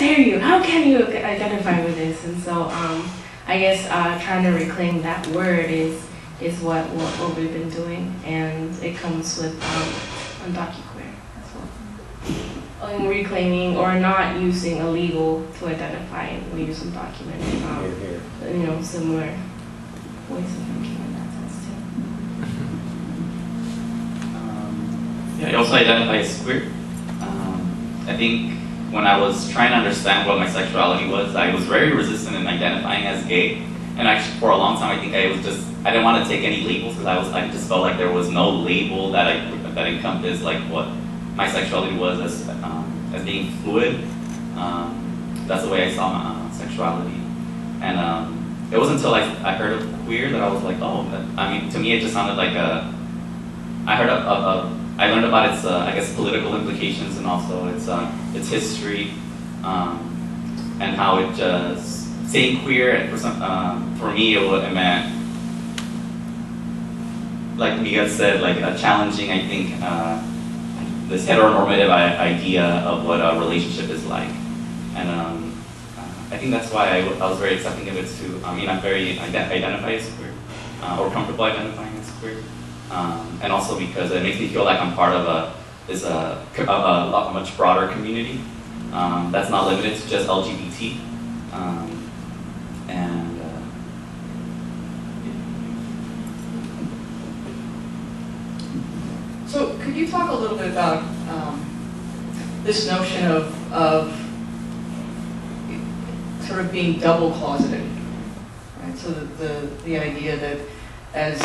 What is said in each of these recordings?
dare you? How can you identify with this? And so I guess trying to reclaim that word is what we've been doing, and it comes with Undocuqueer as well. Reclaiming or not using illegal to identify, we use undocumented. You know, similar ways of thinking in that sense too. Yeah, I also identify as queer. I think when I was trying to understand what my sexuality was, I was very resistant in identifying as gay. And actually, for a long time, I think I didn't want to take any labels because I just felt like there was no label that encompassed like what my sexuality was as being fluid. That's the way I saw my sexuality. And it wasn't until I heard of queer that I was like, oh, I mean, to me it just sounded like I learned about its, I guess, political implications and also its history, and how it just, saying queer, for me it meant, like Miguel said, like challenging, I think, this heteronormative idea of what a relationship is like. And I think that's why I was very accepting of it too. I mean, I'm very identify as queer, or comfortable identifying as queer. And also because it makes me feel like I'm part of a much broader community that's not limited to just LGBT. So could you talk a little bit about this notion of sort of being double closeted, right? So the idea that as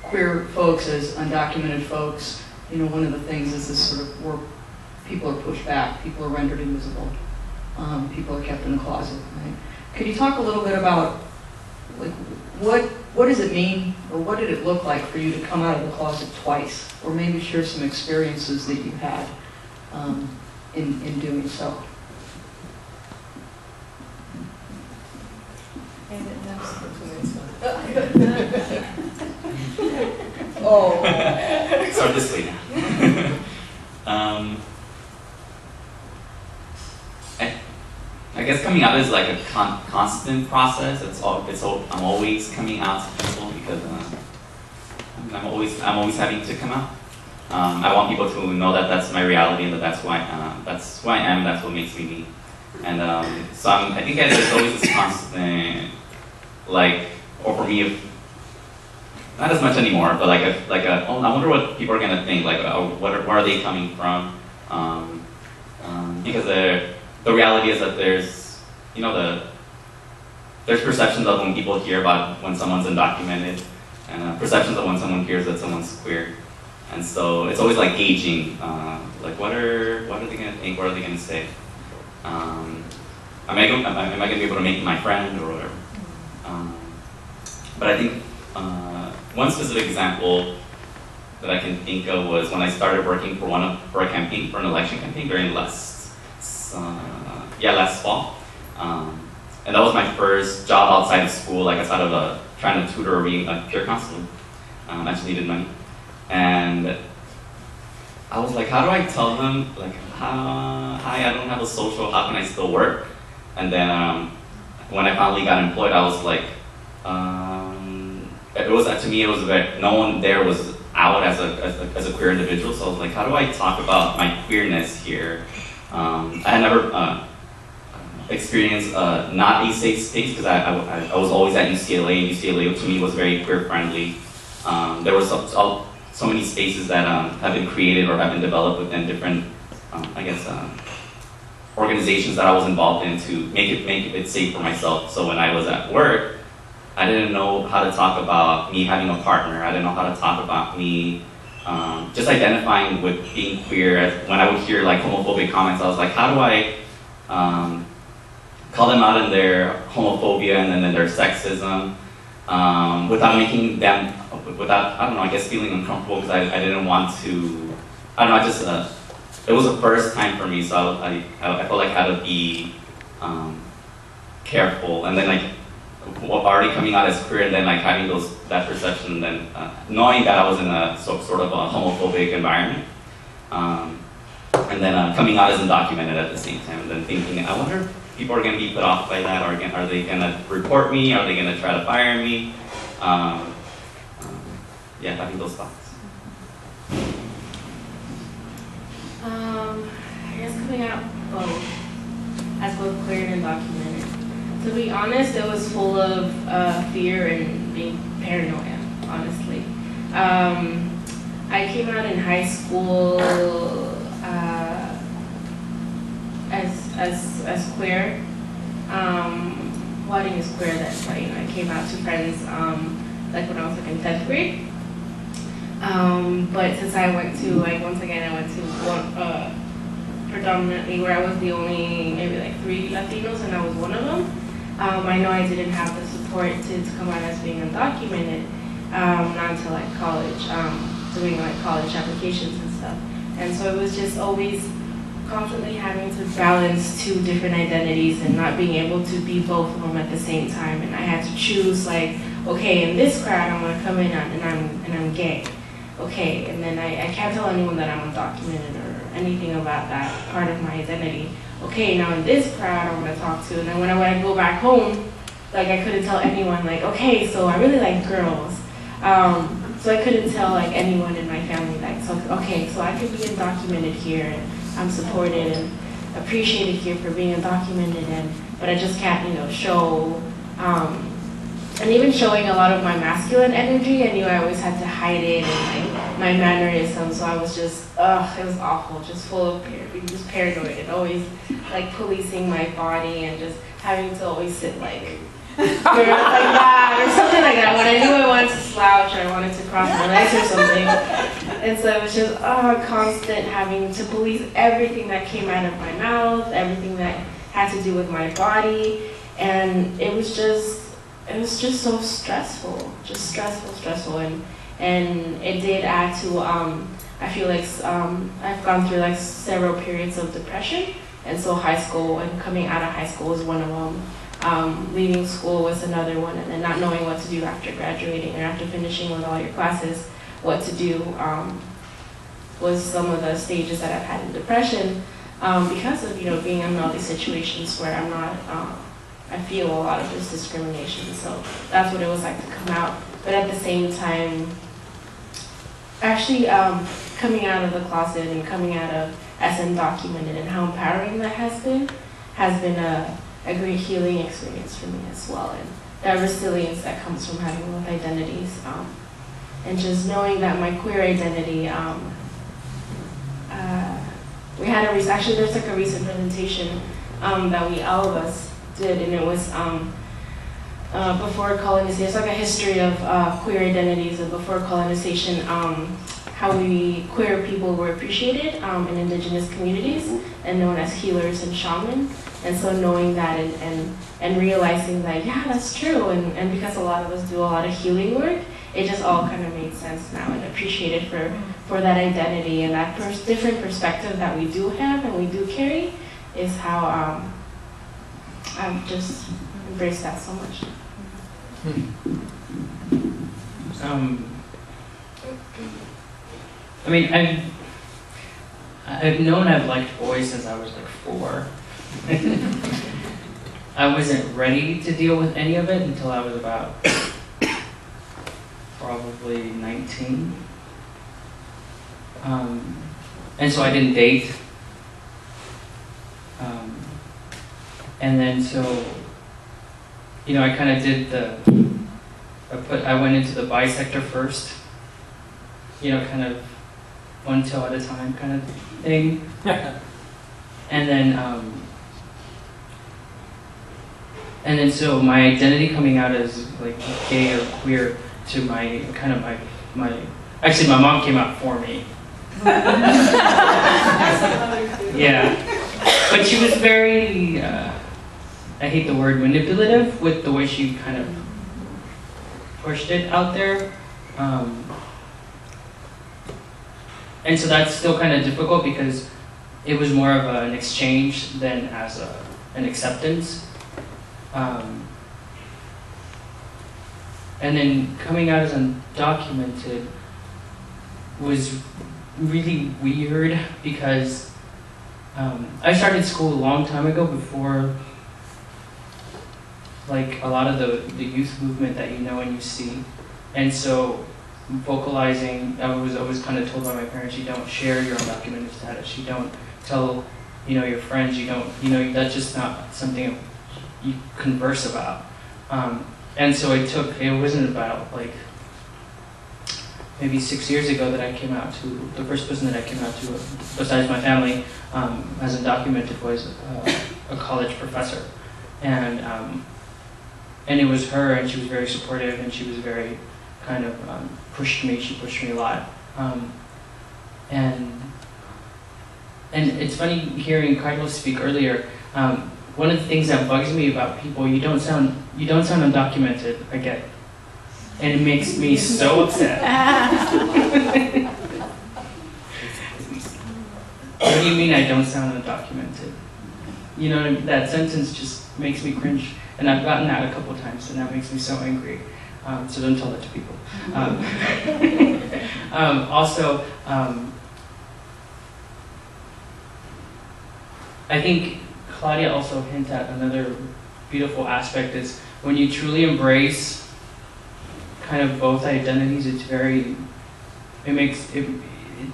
queer folks, as undocumented folks, you know, one of the things is this sort of where people are pushed back, people are rendered invisible, people are kept in the closet, right? Could you talk a little bit about, like, what does it mean, or what did it look like for you to come out of the closet twice, or maybe share some experiences that you had in doing so? Oh. Start this way now. I guess coming out is like a constant process. I'm always coming out to people because I'm always having to come out. I want people to know that that's my reality and that that's who I am. That's who I am. That's what makes me me. And so I think there's always this constant, like, or for me, not as much anymore, but oh, I wonder what people are gonna think. Like, where are they coming from? Because the reality is that there's, you know, there's perceptions of when people hear about when someone's undocumented, and perceptions of when someone hears that someone's queer, and so it's always like gauging, like what are they gonna think? What are they gonna say? Am I gonna be able to make my friend or whatever? But I think one specific example that I can think of was when I started working for an election campaign during last fall. And that was my first job outside of school, like outside of trying to tutor or being a peer counselor. I just needed money. And I was like, how do I tell them, like, hi, I don't have a social, how can I still work? And then when I finally got employed, I was like, to me, no one there was out as a queer individual, so I was like, how do I talk about my queerness here? I had never experienced not a safe space because I was always at UCLA, and UCLA to me was very queer friendly. There were so many spaces that have been created or have been developed within different, organizations that I was involved in to make it safe for myself. So when I was at work, I didn't know how to talk about me having a partner. I didn't know how to talk about me just identifying with being queer. When I would hear like homophobic comments, I was like, how do I call them out in their homophobia and then in their sexism without making them, I guess feeling uncomfortable because I didn't want to, it was the first time for me, so I felt like I had to be careful, and then like already coming out as queer and then like having that perception, and then knowing that I was in a sort of a homophobic environment. and then coming out as undocumented at the same time, and then thinking, I wonder if people are going to be put off by that, or are they going to report me? Are they going to try to fire me? Yeah, having those thoughts. I guess coming out both, as both queer and undocumented. To be honest, it was full of fear and being paranoia, honestly. I came out in high school as queer. Well, I think it's queer that I came out to friends like when I was in 10th grade. But since I went to, once again, I went to one, predominantly where I was the only, maybe 3 Latinos, and I was one of them. I know I didn't have the support to come out as being undocumented, not until college, doing college applications and stuff. And so it was just always constantly having to balance 2 different identities and not being able to be both of them at the same time. And I had to choose okay, in this crowd I'm gonna come in and I'm gay. Okay, and then I can't tell anyone that I'm undocumented or anything about that part of my identity. Okay, now in this crowd I want to talk to, and then when I go back home, I couldn't tell anyone, okay, so I really like girls. So I couldn't tell anyone in my family okay, so I could be undocumented here, and I'm supported and appreciated here for being undocumented, but I just can't, show. And even showing a lot of my masculine energy, I knew I always had to hide it, and my mannerism, so I was just, it was awful, just full of being just paranoid and always policing my body and just having to always sit like that or something like that. When I knew I wanted to slouch or I wanted to cross my legs or something. And so it was just constant having to police everything that came out of my mouth, everything that had to do with my body, and it was just so stressful, just stressful, and it did add to, I feel I've gone through several periods of depression, and so high school and coming out of high school was one of them. Leaving school was another one, and then not knowing what to do after graduating or after finishing with all your classes, what to do was some of the stages that I've had in depression because of being in all these situations where I'm not. I feel a lot of this discrimination, so that's what it was like to come out. But at the same time, actually coming out of the closet and coming out of as undocumented and how empowering that has been a great healing experience for me as well. And that resilience that comes from having both identities, and just knowing that my queer identity, we had actually there's a recent presentation that all of us did, and it was before colonization. It's a history of queer identities and before colonization, how queer people were appreciated in indigenous communities and known as healers and shamans. And so knowing that and realizing that, yeah, that's true, and because a lot of us do a lot of healing work, it just all kind of made sense now, and appreciated for that identity and that different perspective that we do have and we do carry is how I've just embraced that so much. I mean, I've known I've liked boys since I was 4. I wasn't ready to deal with any of it until I was about probably 19. And so I didn't date. And then so, I kind of did I went into the bisector first, kind of one toe at a time kind of thing. And then so my identity coming out as gay or queer to my actually my mom came out for me. Yeah. But she was very, I hate the word manipulative with the way she kind of pushed it out there. And so that's still kind of difficult because it was more of an exchange than as an acceptance. And then coming out as undocumented was really weird because I started school a long time ago before like a lot of the youth movement that you know and you see. And so vocalizing, I was always kind of told by my parents, you don't share your undocumented status, you don't tell, your friends, you don't, that's just not something you converse about. And so it wasn't about like, maybe 6 years ago that I came out to, the first person that I came out to, besides my family, as undocumented, was a college professor. And it was her, and she was very supportive, and she was very kind of she pushed me a lot. And it's funny hearing Carlos speak earlier. One of the things that bugs me about people, you don't sound undocumented, I get. And it makes me so upset. What do you mean I don't sound undocumented? That sentence just makes me cringe. And I've gotten that a couple of times, and that makes me so angry. So don't tell that to people. Also, I think Claudia also hinted at another beautiful aspect is when you truly embrace kind of both identities, it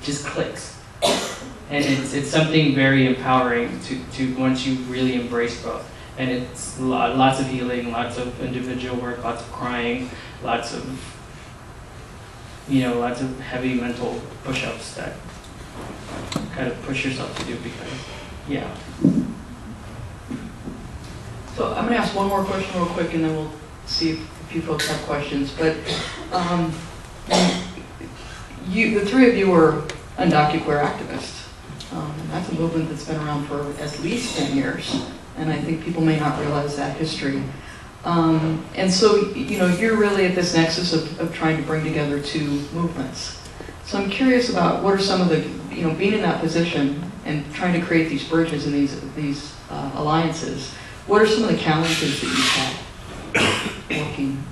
just clicks. And it's something very empowering to once you really embrace both. And it's lots of healing, lots of individual work, lots of crying, lots of heavy mental push-ups that kind of push yourself to do because, yeah. So I'm going to ask one more question real quick, and then we'll see if a few folks have questions. But the three of you are undocuqueer activists. That's a movement that's been around for at least 10 years. And I think people may not realize that history. And so, you're really at this nexus of trying to bring together two movements. So I'm curious about what are some of the, being in that position and trying to create these bridges and these alliances, what are some of the challenges that you've had working,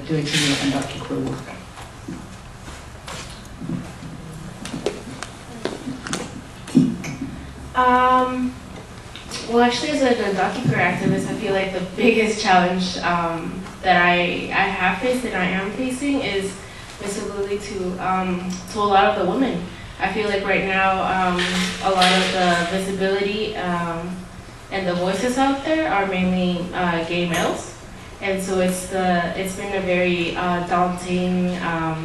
doing some of the undocuqueer work? Well, actually, as an undocuqueer activist, I feel like the biggest challenge that I have faced and I am facing is visibility to a lot of the women. I feel like right now, a lot of the visibility and the voices out there are mainly gay males, and so it's been a very daunting,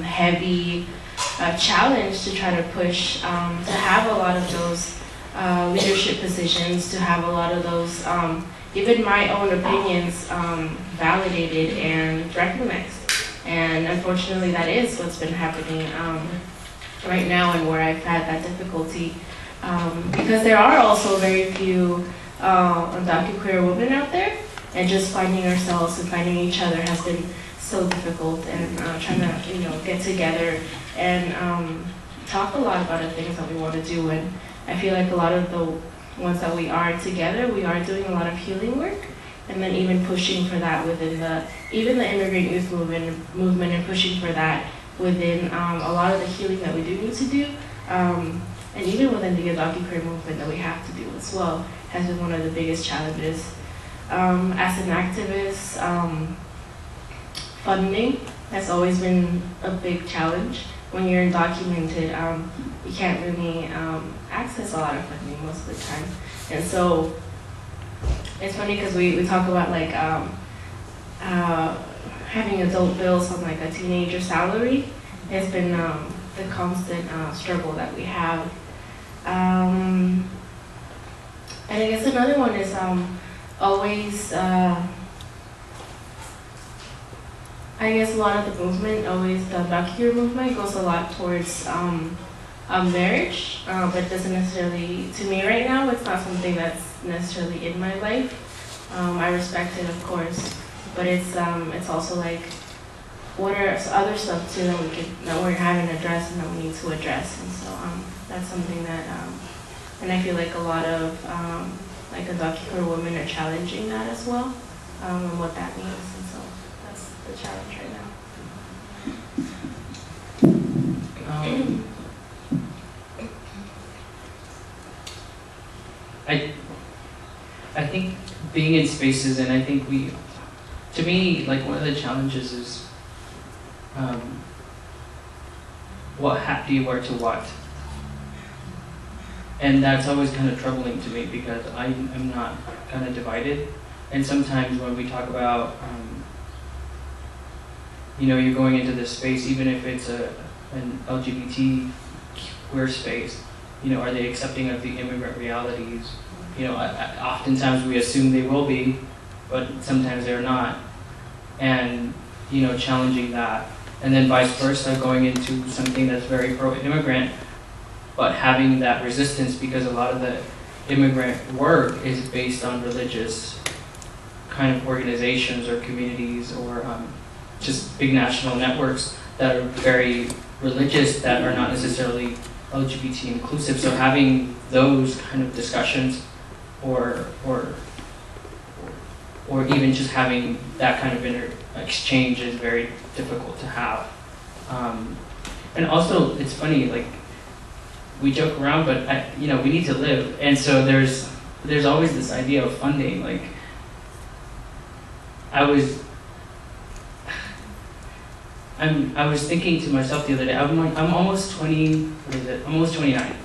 heavy challenge to try to push to have a lot of those leadership positions, to have a lot of those, even my own opinions, validated and recognized. And unfortunately, that is what's been happening right now, and where I've had that difficulty. Because there are also very few undocuqueer women out there, and just finding ourselves and finding each other has been so difficult, and trying to get together and talk a lot about the things that we want to do. And I feel like a lot of the ones that we are together, we are doing a lot of healing work, and then even pushing for that within even the immigrant youth movement, and pushing for that within a lot of the healing that we do need to do, and even within the undocuqueer movement that we have to do as well, has been one of the biggest challenges. As an activist, funding has always been a big challenge. When you're undocumented, you can't really access a lot of funding most of the time. And so it's funny because we talk about like having adult bills on like a teenager salary. It's been the constant struggle that we have. And I guess another one is always, I guess a lot of the movement, always the undocuqueer movement, goes a lot towards marriage, but it doesn't necessarily, to me right now, it's not something that's necessarily in my life. I respect it, of course, but it's also like, what are other stuff too that we haven't addressed and that we need to address, and so that's something that, and I feel like a lot of like undocuqueer women are challenging that as well, and what that means, and so that's the challenge right now. being in spaces, and I think to me, like one of the challenges is what hat do you wear to what? And that's always kind of troubling to me because I am not kind of divided. And sometimes when we talk about, you're going into this space, even if it's an LGBT queer space, are they accepting of the immigrant realities? Oftentimes we assume they will be, but sometimes they're not. And, challenging that. And then vice versa, going into something that's very pro-immigrant, but having that resistance because a lot of the immigrant work is based on religious kind of organizations or communities or just big national networks that are very religious that are not necessarily LGBT inclusive. So having those kind of discussions or even just having that kind of exchange is very difficult to have. And also, it's funny, like, we joke around, but we need to live. And so there's always this idea of funding. Like, I was thinking to myself the other day, I'm almost 20, what is it? I'm almost 29.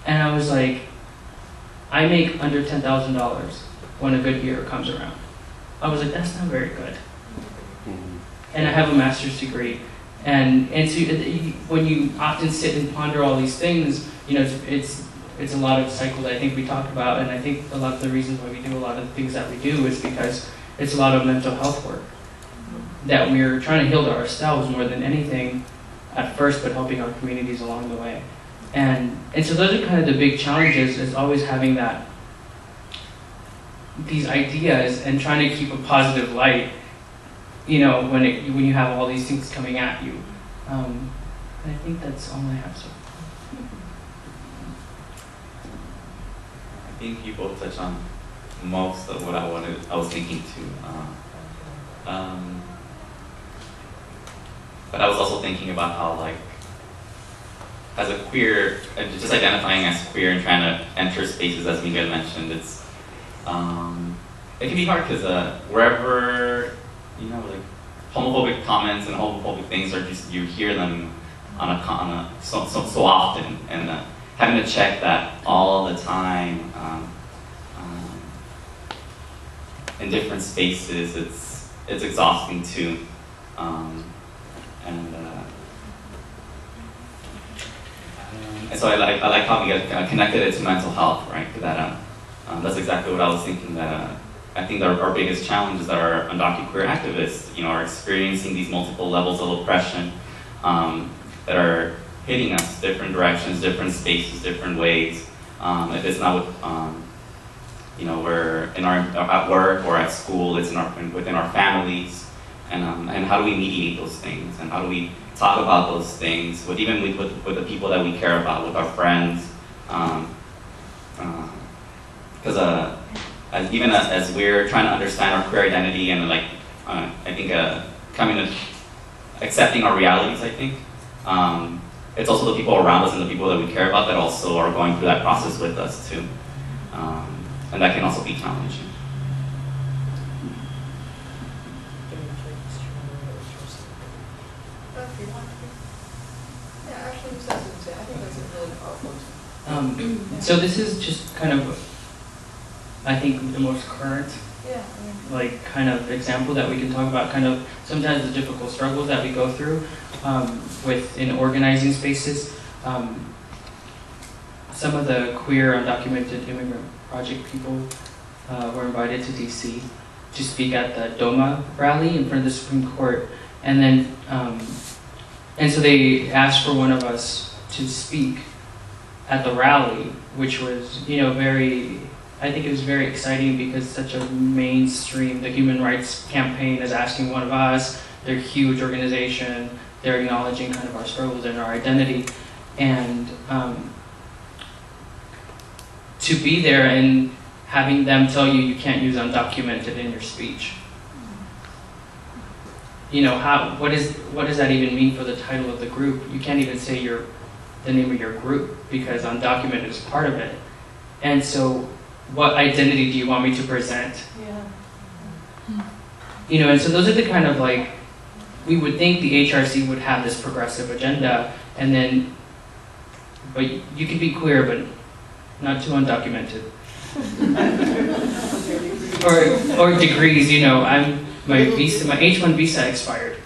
And I was like, I make under $10,000 when a good year comes around. I was like, that's not very good. And I have a master's degree. And so when you often sit and ponder all these things, it's a lot of cycles I think we talked about, and I think a lot of the reasons why we do a lot of the things that we do is because it's a lot of mental health work that we're trying to heal to ourselves more than anything at first, but helping our communities along the way. And so those are kind of the big challenges, is always having these ideas and trying to keep a positive light, when you have all these things coming at you. And I think that's all I have so far. I think you both touched on most of what I was thinking too. But I was also thinking about how, like, as a queer, just identifying as queer and trying to enter spaces, as Miguel mentioned, it can be hard because wherever, like, homophobic comments and homophobic things are just, you hear them so often, and having to check that all the time in different spaces, it's exhausting too. And so I like how we get connected it to mental health, right? That's exactly what I was thinking, that I think that our biggest challenge is that our undocuqueer activists, are experiencing these multiple levels of oppression that are hitting us different directions, different spaces, different ways. If it's not with, we're at work or at school, it's within our families, and how do we mediate those things, and how do we talk about those things with the people that we care about, with our friends, because even as we're trying to understand our queer identity and I think coming to accepting our realities, I think it's also the people around us and the people that we care about that also are going through that process with us too, and that can also be challenging. So this is just kind of, I think, the most current, kind of example that we can talk about, kind of sometimes the difficult struggles that we go through in organizing spaces. Some of the queer undocumented immigrant project people were invited to DC to speak at the DOMA rally in front of the Supreme Court, and then and so they asked for one of us to speak at the rally, which was, I think it was very exciting because such a mainstream, the Human Rights Campaign is asking one of us, they're a huge organization, they're acknowledging kind of our struggles and our identity, and to be there and having them tell you you can't use undocumented in your speech. What does that even mean for the title of the group? You can't even say the name of your group because undocumented is part of it. And so what identity do you want me to present? Yeah. You know, and so those are the kind of like, we would think the HRC would have this progressive agenda, and then, but you can be queer, but not too undocumented. or degrees, you know, my H1 visa expired.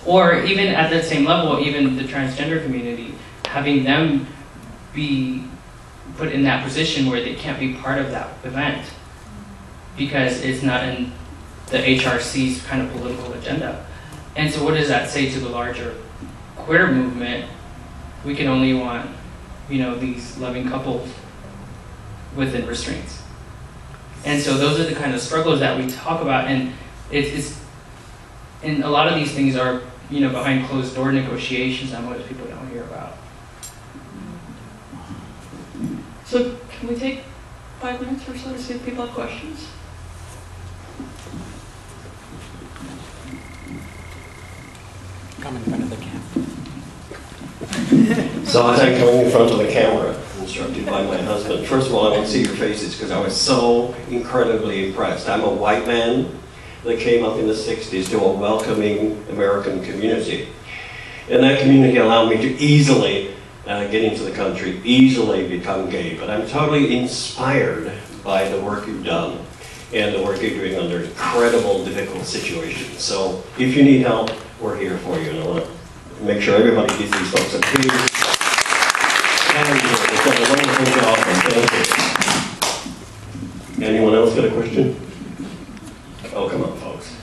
Or even at that same level, even the transgender community, having them be put in that position where they can't be part of that event because it's not in the HRC's kind of political agenda. And so what does that say to the larger queer movement? We can only want, you know, these loving couples within restraints. And so those are the kind of struggles that we talk about, and and a lot of these things are, you know, behind closed door negotiations that most people don't hear about. So can we take 5 minutes or so to see if people have questions? Come in front of the camera. So as I'm coming in front of the camera, instructed by my husband, first of all, I want to see your faces because I was so incredibly impressed. I'm a white man that came up in the 60s to a welcoming American community. And that community allowed me to easily get into the country, easily become gay. But I'm totally inspired by the work you've done and the work you're doing under incredible, difficult situations. So if you need help, we're here for you. And I want to make sure everybody gives these folks a big hand. They've done a wonderful job, and thank you. Anyone else got a question? Oh, come on, folks.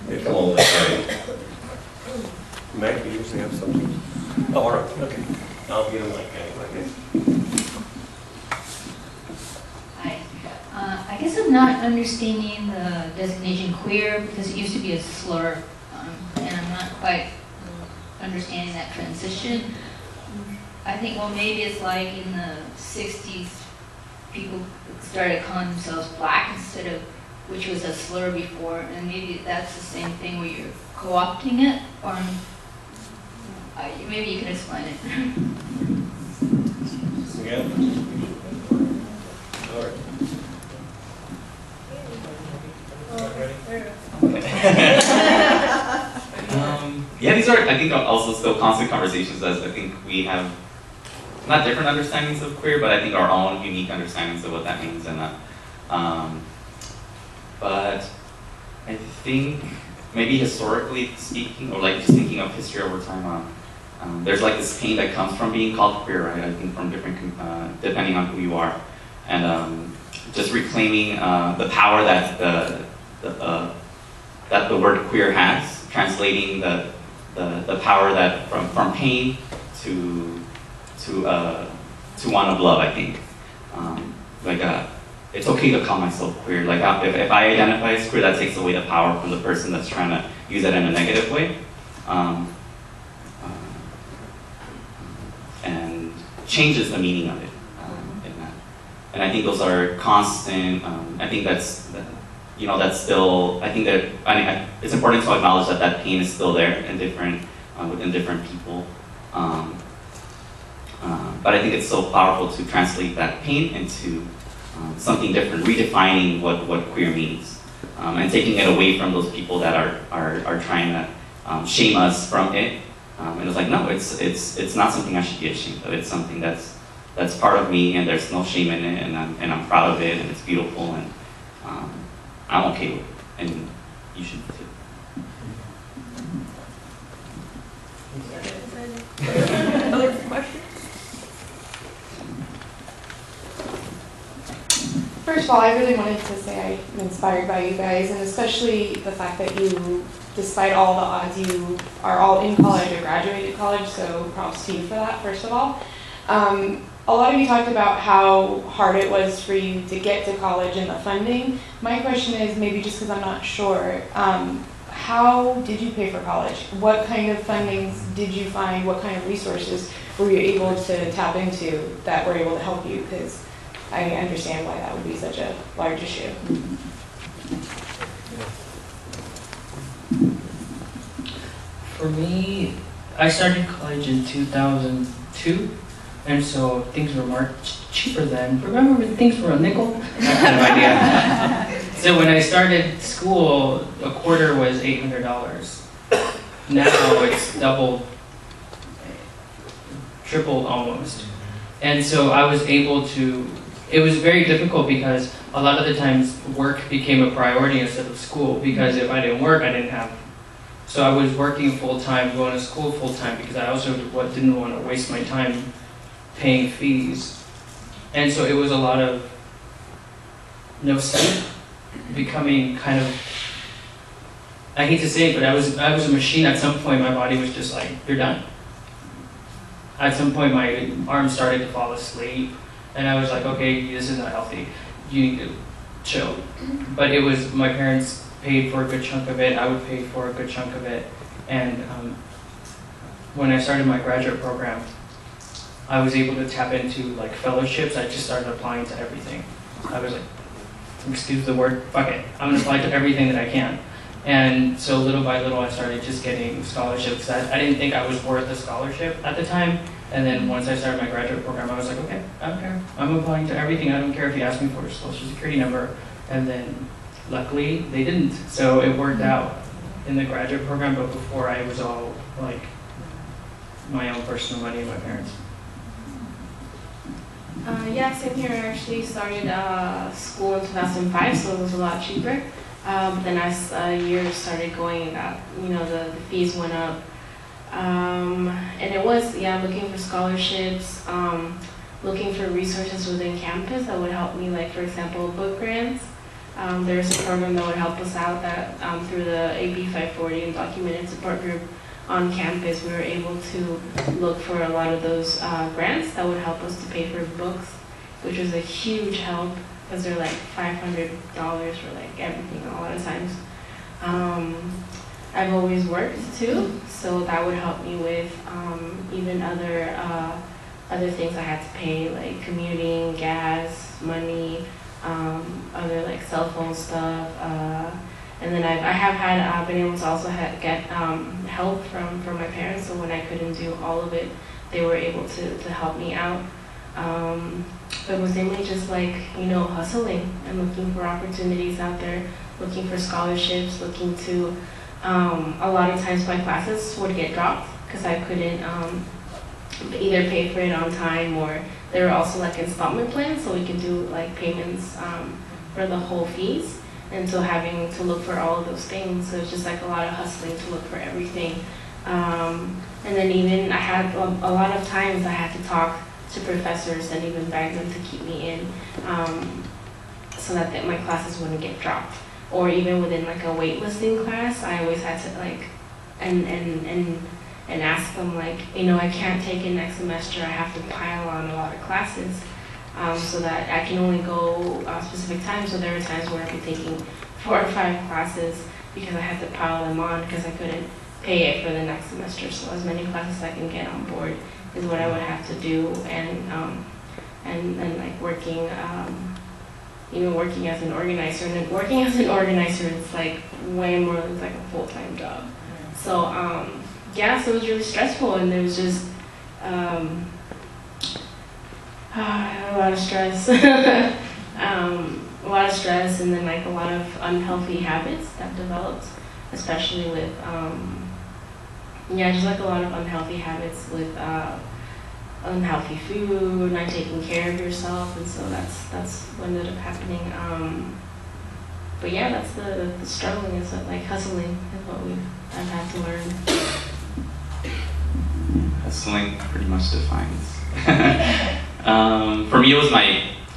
They've come all this way. Mac, you usually have something? Oh, all right, okay. I'll get a mic anyway. Hi. I guess I'm not understanding the designation queer because it used to be a slur, and I'm not quite understanding that transition. I think, well, maybe it's like in the 60s, people started calling themselves black instead of, which was a slur before, and maybe that's the same thing where you're co-opting it, or maybe you can explain it. Yeah. All right. Yeah, these are, I think, also still constant conversations, as I think we have not different understandings of queer, but I think our own unique understandings of what that means. And but I think maybe historically speaking, or like just thinking of history over time, there's like this pain that comes from being called queer, right? I think from different, depending on who you are, and just reclaiming the power that that the word queer has, translating the power that from pain to one of love. I think it's okay to call myself queer. Like if I identify as queer, that takes away the power from the person that's trying to use it in a negative way, and changes the meaning of it. And I think those are constant. I think that's still. I think that it's important to acknowledge that pain is still there in different within different people. But I think it's so powerful to translate that pain into something different, redefining what queer means, and taking it away from those people that are trying to shame us from it. And it's like, no, it's not something I should be ashamed of. It's something that's part of me, and there's no shame in it, and I'm proud of it, and it's beautiful, and I'm okay with it, and you should too. Other questions? First of all, I really wanted to say I'm inspired by you guys, and especially the fact that you, despite all the odds, you are all in college or graduated college, so props to you for that, first of all. A lot of you talked about how hard it was for you to get to college and the funding. My question is, maybe just because I'm not sure, how did you pay for college? What kind of fundings did you find? What kind of resources were you able to tap into that were able to help you? Because I understand why that would be such a large issue. For me, I started college in 2002. And so things were much cheaper then. Remember when things were a nickel? That kind of idea. So when I started school, a quarter was $800. Now it's doubled, tripled almost. And so I was able to, it was very difficult because a lot of the times work became a priority instead of school, because if I didn't work, I didn't have. So I was working full-time, going to school full-time, because I also didn't want to waste my time paying fees. And so it was a lot of no sleep, becoming kind of, I hate to say it, but I was a machine. At some point, my body was just like, you're done. At some point, my arms started to fall asleep, and I was like, okay, this is not healthy. You need to chill. But it was, my parents paid for a good chunk of it. I would pay for a good chunk of it. And when I started my graduate program, I was able to tap into like fellowships. I just started applying to everything. I was like, excuse the word, fuck it. I'm gonna apply to everything that I can. And so little by little, I started just getting scholarships. I didn't think I was worth a scholarship at the time. And then once I started my graduate program, I was like, okay, I don't care. I'm applying to everything. I don't care if you ask me for a social security number. And then luckily they didn't. So it worked out in the graduate program, but before I was all like my own personal money and my parents. Yeah, same here. I actually started school in 2005, so it was a lot cheaper. Then as years started going, the fees went up. And it was, looking for scholarships, looking for resources within campus that would help me, like, for example, book grants. There's a program that would help us out that through the AB 540 Undocumented Support Group on campus, we were able to look for a lot of those grants that would help us to pay for books, which was a huge help because they're like $500 for like everything a lot of times. I've always worked too, so that would help me with even other things I had to pay, like commuting, gas, money, other like cell phone stuff. And then I have had been able to also get help from my parents. So when I couldn't do all of it, they were able to help me out. But it was mainly just like, hustling and looking for opportunities out there, looking for scholarships, looking to, a lot of times my classes would get dropped because I couldn't either pay for it on time, or there were also like installment plans, so we could do like payments for the whole fees. And so having to look for all of those things, so it's just like a lot of hustling to look for everything. And then even I had a lot of times I had to talk to professors and even beg them to keep me in, so that my classes wouldn't get dropped. Or even within like a waitlisting class, I always had to like, and ask them like, I can't take it next semester, I have to pile on a lot of classes. So that I can only go specific times. So there were times where I'd be taking 4 or 5 classes because I had to pile them on because I couldn't pay it for the next semester. So as many classes I can get on board is what I would have to do, and like working, working as an organizer. And working as an organizer, it's like way more than like a full-time job. So so it was really stressful, and there was just. I had a lot of stress, and then like a lot of unhealthy habits that developed, especially with, just like a lot of unhealthy habits with unhealthy food, not taking care of yourself, and so that's what ended up happening. But yeah, that's the struggling, is like hustling is what I've had to learn. Hustling pretty much defines. For me, it was I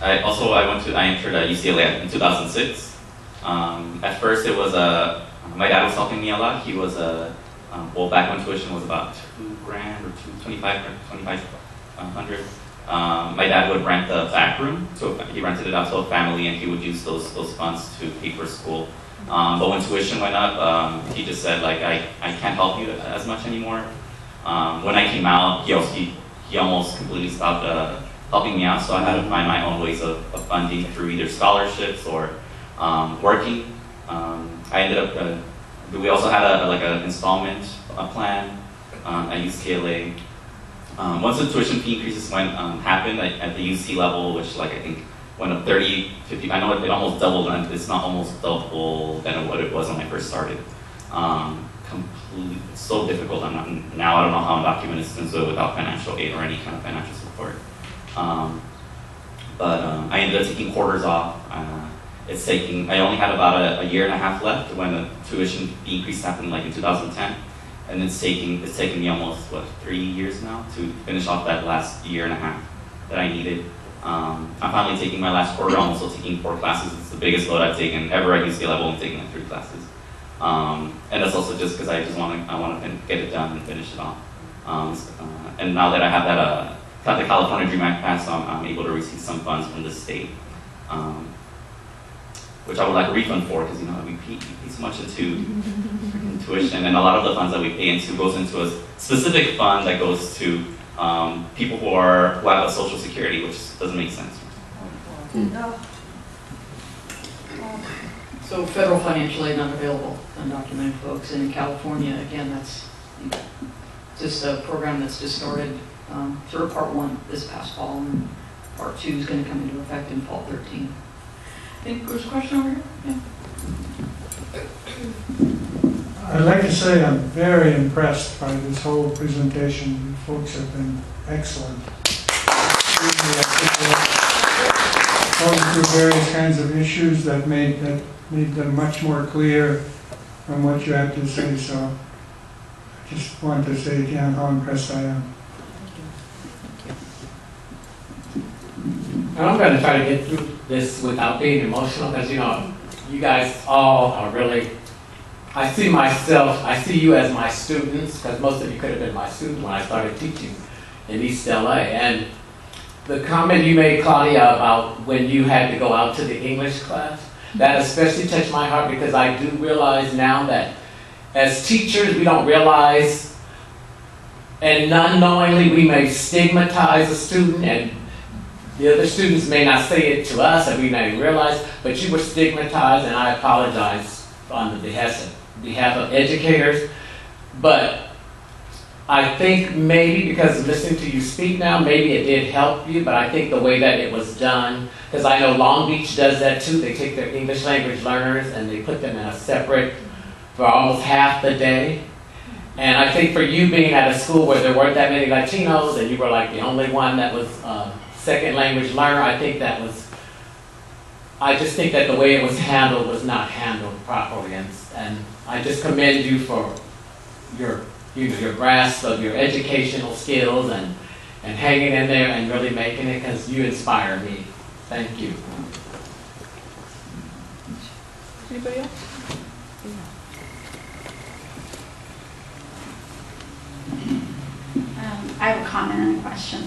entered UCLA in 2006. At first, it was my dad was helping me a lot. He was back when tuition was about $2,000 or $2,500. My dad would rent the back room, so he rented it out to a family, and he would use those funds to pay for school. But when tuition went up, he just said like, I can't help you as much anymore. When I came out, he almost completely stopped helping me out, so I had to find my own ways of funding through either scholarships or working. I ended up, we also had an installment plan at UCLA Once the tuition fee increases happened at the UC level, which like I think went up 30, 50, I know it almost doubled, and it's not almost double than what it was when I first started. It's so difficult. Now I don't know how undocumented students do it without financial aid or any kind of financial support. But I ended up taking quarters off. I only had about a year and a half left when the tuition fee increase happened, like in 2010. And it's taken me almost, 3 years now to finish off that last year and a half that I needed. I'm finally taking my last quarter. I'm also taking 4 classes. It's the biggest load I've taken ever at UCLA. I've only taken like 3 classes. And that's also just because I want to get it done and finish it off. And now that I have the California Dream Act passed, I'm able to receive some funds from the state, which I would like a refund for, because we pay so much into tuition, and a lot of the funds that we pay into goes into a specific fund that goes to people who have a social security, which doesn't make sense. So federal financial aid not available to undocumented folks, and in California, again, that's just a program that's just started sort of part 1 this past fall, and part 2 is going to come into effect in fall 13. I think there's a question over here. Yeah. I'd like to say I'm very impressed by this whole presentation. You folks have been excellent. Going through various kinds of issues that made them much more clear from what you have to say. So I just want to say again how impressed I am. I'm going to try to get through this without being emotional, because you guys all are really, I see you as my students, because most of you could have been my students when I started teaching in East LA. And the comment you made, Claudia, about when you had to go out to the English class, that especially touched my heart, because I do realize now that as teachers, we don't realize, and unknowingly we may stigmatize a student, and the other students may not say it to us, and we may realize, but you were stigmatized, and I apologize on the behalf of educators. But I think maybe because listening to you speak now, maybe it did help you, but I think the way that it was done, because I know Long Beach does that too. They take their English language learners and they put them in a separate for almost half the day. And I think for you being at a school where there weren't that many Latinos and you were like the only one that was second language learner, I just think that the way it was handled was not handled properly, and I just commend you for your grasp of your educational skills and hanging in there and really making it, because you inspire me. Thank you. Anybody else? I have a comment and a question.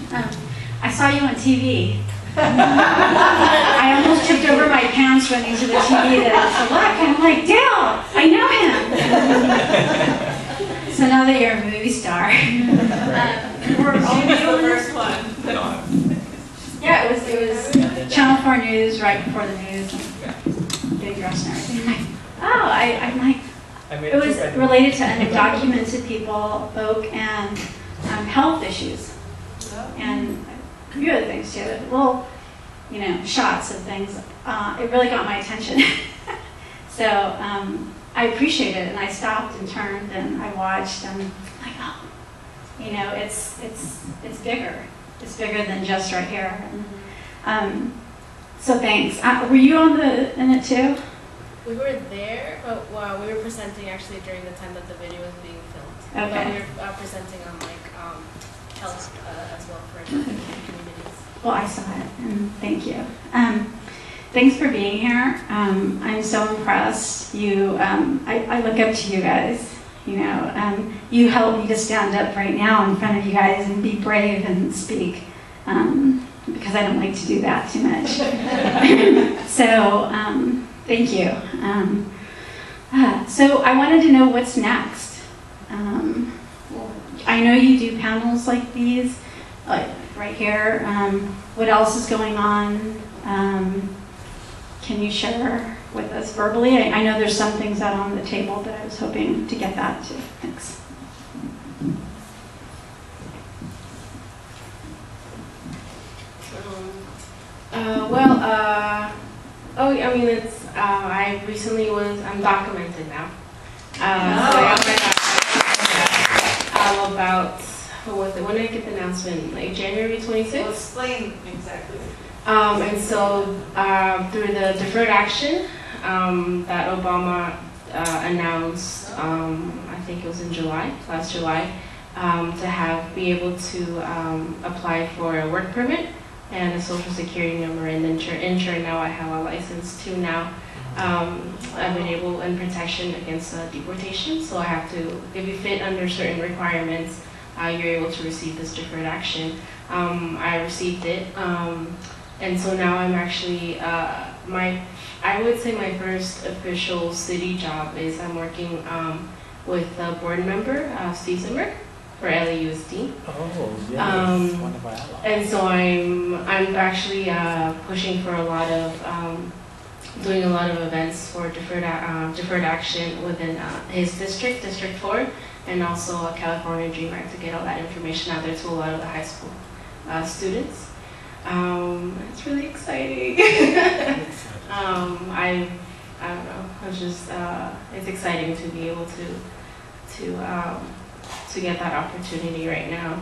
I saw you on TV. I almost tripped over my pants running to the TV to look, and I'm like, Dale, I know him. So now that you're a movie star, we're all doing the first one. Yeah, it was Channel 4 News right before the news, and big dress and everything. I'm like, oh, I'm like, it was related to undocumented people, folk, and health issues, and a few other things too. Little, shots of things. It really got my attention. So I appreciate it, and I stopped and turned and I watched, and I'm like, oh, it's bigger. It's bigger than just right here. And, so thanks. Were you in it too? We were there, but we were presenting actually during the time that the video was being filmed. Okay. But we were presenting on health as well for communities. Well, I saw it, and thank you. Thanks for being here. I'm so impressed. I look up to you guys. You help me to stand up right now in front of you guys and be brave and speak, because I don't like to do that too much. So thank you. So I wanted to know what's next. I know you do panels like these, right here. What else is going on? Can you share with us verbally? I know there's some things out on the table, but I was hoping to get that too. Thanks. Oh, I mean, it's, I recently was, I'm documented now. So I got my about, what was it, when did I get the announcement? Like January 26th? Well, explain exactly. And so through the deferred action that Obama announced, I think it was in July, last July, to be able to apply for a work permit and a social security number, and in turn now I have a license too now. I've been able in protection against deportation, so I have to, if you fit under certain requirements, you're able to receive this deferred action. I received it, and so now I'm actually, I would say my first official city job is I'm working with a board member, Steve Zimmer, for LAUSD. Oh, yes, one of our allies. And so I'm actually pushing for a lot of, doing a lot of events for deferred action within his district, District 4, and also California Dream Act to get all that information out there to a lot of the high school students. It's really exciting. I don't know. It's just it's exciting to be able to get that opportunity right now,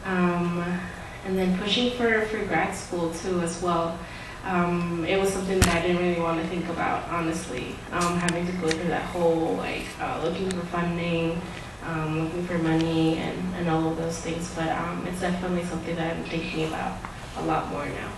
and then pushing for grad school too as well. It was something that I didn't really want to think about, honestly. Having to go through that whole like looking for funding, looking for money, and all of those things. But it's definitely something that I'm thinking about a lot more now.